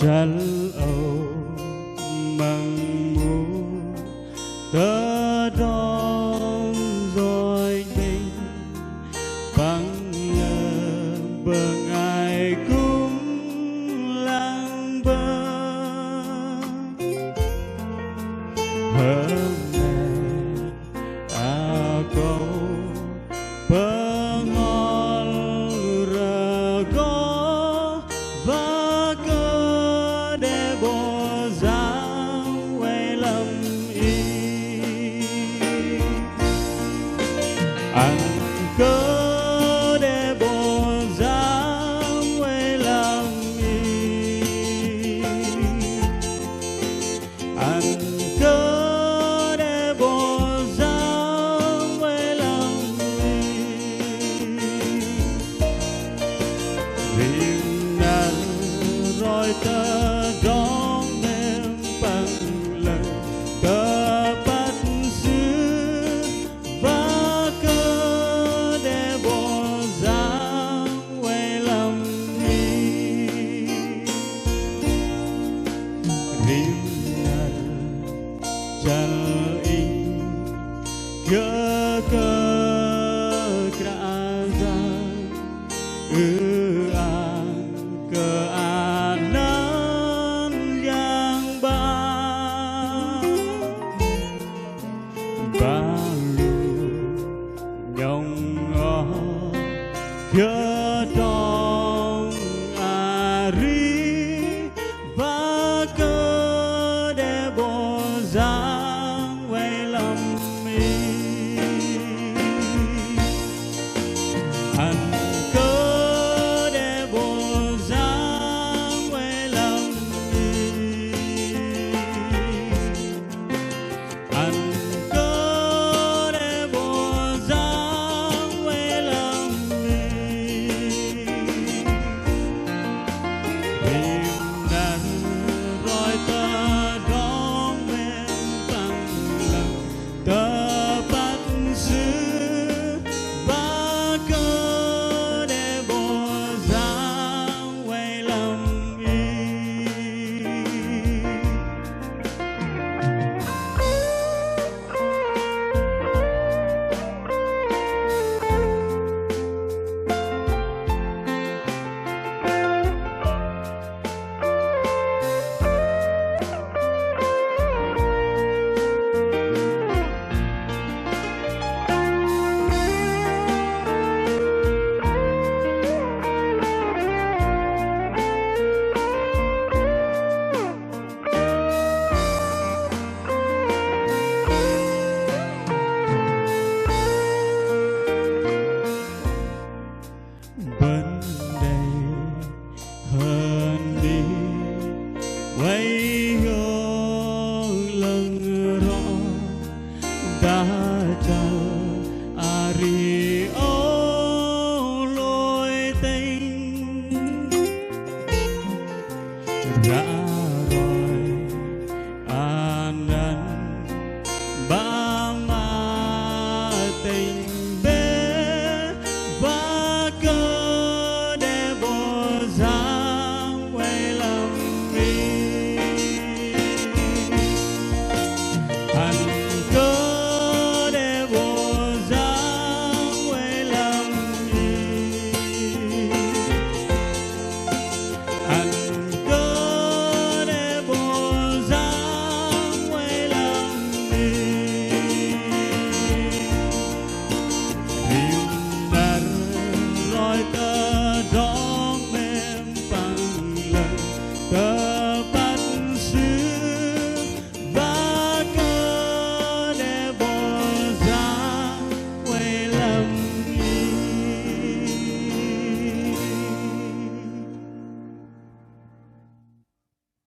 chân âu măng mùa tớ đón rồi tình bằng lờ bờ ngài cũng lang bơ hôm nay câu bơ ngon rờ có và cơ để bỏ ra quay lầm y ăn cơ để bỏ ra quay lầm y ăn cơ để bỏ ra quay lầm y rồi tớ đón em bằng lời tớ bắt giữ và cơ để bỏ ra quay lầm đi riêng ngần chân in cơ cơ trả ra cơ nan yang ba lu nhong ngó cơ trong ri và cơ để bỏ ra quay lầm mi ăn cơ để bỏ ra quay lầm mi ăn cơ để bỏ ra quay lầm mi tìm đàn rồi tớ đón em bằng lần tớ bắt giữ và cơ để bỏ ra quay lầm y bên đây hơn đi quay hướng lần rõ đã chờ ari ô lối tình đã